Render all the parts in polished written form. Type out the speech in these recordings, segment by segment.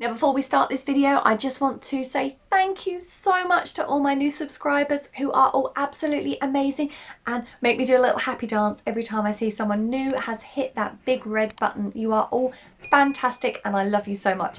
Now before we start this video, I just want to say thank you so much to all my new subscribers who are all absolutely amazing and make me do a little happy dance every time I see someone new has hit that big red button. You are all fantastic and I love you so much.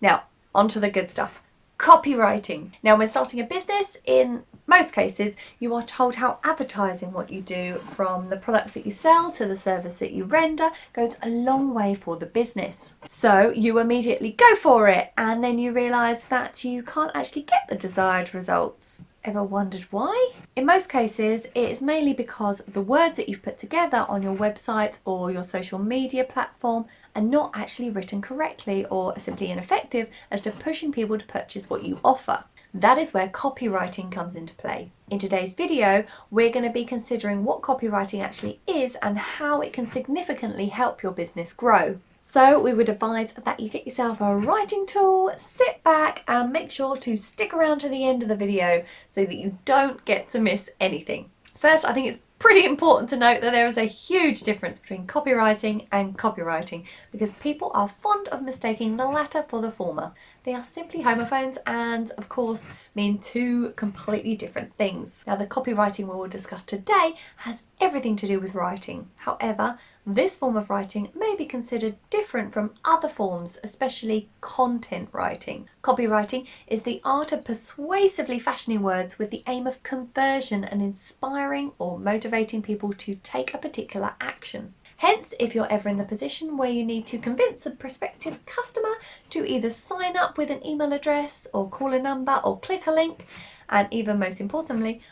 Now, on to the good stuff. Copywriting. Now, when starting a business, in most cases, you are told how advertising what you do, from the products that you sell to the service that you render, goes a long way for the business. So you immediately go for it, and then you realise that you can't actually get the desired results. Ever wondered why? In most cases, it is mainly because the words that you've put together on your website or your social media platform are not actually written correctly or are simply ineffective as to pushing people to purchase what you offer. That is where copywriting comes into play. In today's video, we're going to be considering what copywriting actually is and how it can significantly help your business grow. So we would advise that you get yourself a writing tool, sit back and make sure to stick around to the end of the video so that you don't get to miss anything. First, I think it's pretty important to note that there is a huge difference between copywriting and copywriting because people are fond of mistaking the latter for the former. They are simply homophones and, of course, mean two completely different things. Now, the copywriting we will discuss today has everything to do with writing. However, this form of writing may be considered different from other forms, especially content writing. Copywriting is the art of persuasively fashioning words with the aim of conversion and inspiring or motivating people to take a particular action. Hence, if you're ever in the position where you need to convince a prospective customer to either sign up with an email address or call a number or click a link, and even most importantly,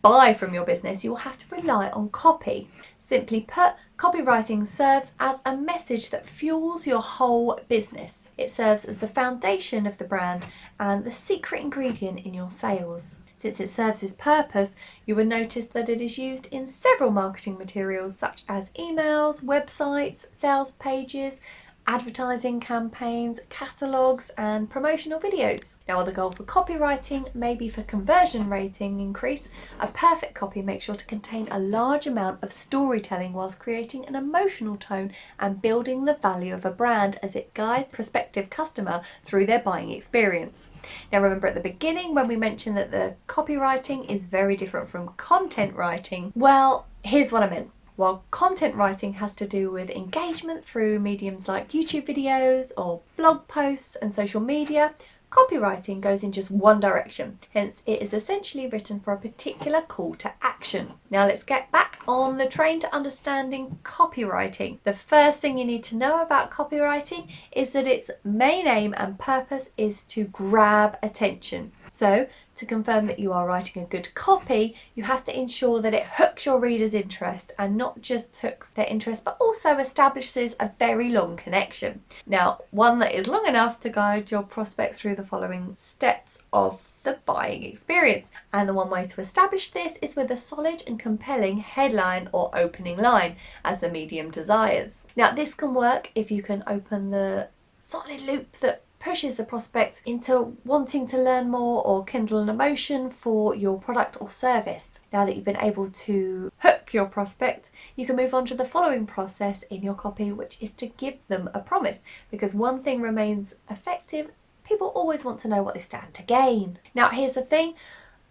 buy from your business, you will have to rely on copy. Simply put, copywriting serves as a message that fuels your whole business. It serves as the foundation of the brand and the secret ingredient in your sales. Since it serves its purpose, you will notice that it is used in several marketing materials such as emails, websites, sales pages, advertising campaigns, catalogues and promotional videos. Now, while the goal for copywriting may be for conversion rating increase, a perfect copy makes sure to contain a large amount of storytelling whilst creating an emotional tone and building the value of a brand as it guides prospective customer through their buying experience. Now, remember at the beginning when we mentioned that the copywriting is very different from content writing? Well, here's what I meant. While content writing has to do with engagement through mediums like YouTube videos or blog posts and social media, copywriting goes in just one direction. Hence, it is essentially written for a particular call to action. Now let's get back on the train to understanding copywriting. The first thing you need to know about copywriting is that its main aim and purpose is to grab attention. So, to confirm that you are writing a good copy, you have to ensure that it hooks your reader's interest and not just hooks their interest, but also establishes a very long connection. Now, one that is long enough to guide your prospects through the following steps of the buying experience. And the one way to establish this is with a solid and compelling headline or opening line, as the medium desires. Now, this can work if you can open the solid loop that pushes the prospect into wanting to learn more or kindle an emotion for your product or service. Now that you've been able to hook your prospect, you can move on to the following process in your copy, which is to give them a promise, because one thing remains effective: people always want to know what they stand to gain. Now, here's the thing: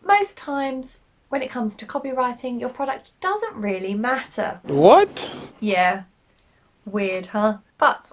most times when it comes to copywriting, your product doesn't really matter. What? Yeah, weird, huh? But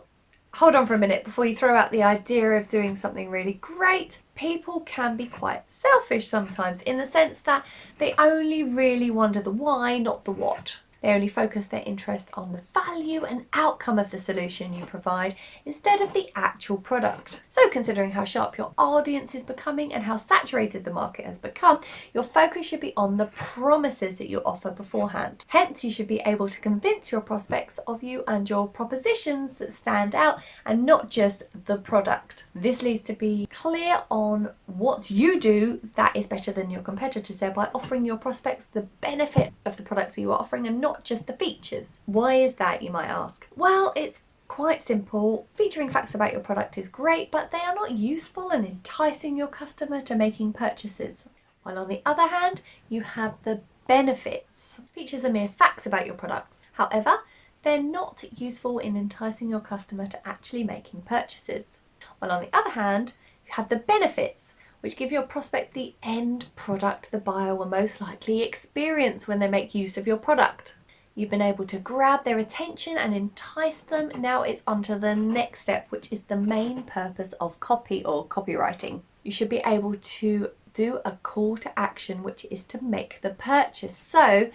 hold on for a minute before you throw out the idea of doing something really great. People can be quite selfish sometimes, in the sense that they only really wonder the why, not the what. They only focus their interest on the value and outcome of the solution you provide instead of the actual product. So, considering how sharp your audience is becoming and how saturated the market has become, your focus should be on the promises that you offer beforehand. Hence, you should be able to convince your prospects of you and your propositions that stand out and not just the product. This leads to be clear on what you do that is better than your competitors, thereby offering your prospects the benefit of the products that you are offering and not just the features. Why is that, you might ask? Well, it's quite simple. Featuring facts about your product is great, but they are not useful in enticing your customer to making purchases. While on the other hand, you have the benefits. Features are mere facts about your products. However, they're not useful in enticing your customer to actually making purchases. While on the other hand, you have the benefits, which give your prospect the end product the buyer will most likely experience when they make use of your product. You've been able to grab their attention and entice them. Now it's on to the next step, which is the main purpose of copy or copywriting. You should be able to do a call to action, which is to make the purchase. So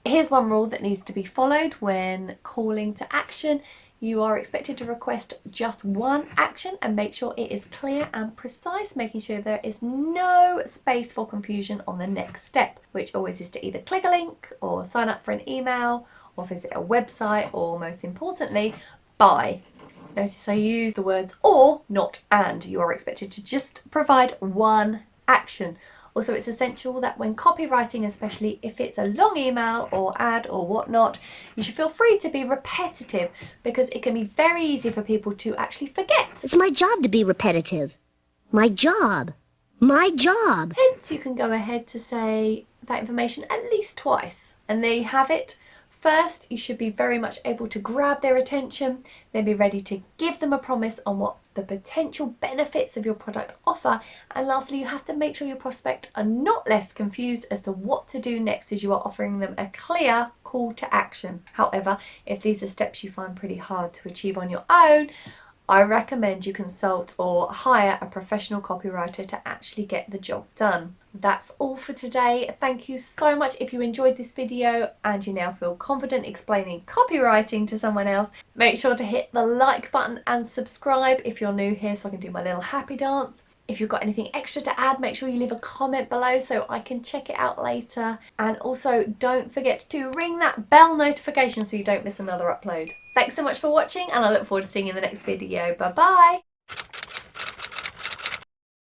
here's one rule that needs to be followed when calling to action. You are expected to request just one action and make sure it is clear and precise, making sure there is no space for confusion on the next step, which always is to either click a link or sign up for an email or visit a website, or most importantly, buy. Notice I use the words or, not and. You are expected to just provide one action. Also, it's essential that when copywriting, especially if it's a long email or ad or whatnot, you should feel free to be repetitive, because it can be very easy for people to actually forget. It's my job to be repetitive. My job. My job. Hence, you can go ahead to say that information at least twice. And there you have it. First, you should be very much able to grab their attention, then be ready to give them a promise on what the potential benefits of your product offer. And lastly, you have to make sure your prospect are not left confused as to what to do next, as you are offering them a clear call to action. However, if these are steps you find pretty hard to achieve on your own, I recommend you consult or hire a professional copywriter to actually get the job done. That's all for today. Thank you so much. If you enjoyed this video and you now feel confident explaining copywriting to someone else, make sure to hit the like button and subscribe if you're new here so I can do my little happy dance. If you've got anything extra to add, make sure you leave a comment below so I can check it out later. And also don't forget to ring that bell notification so you don't miss another upload. Thanks so much for watching, and I look forward to seeing you in the next video. Bye bye.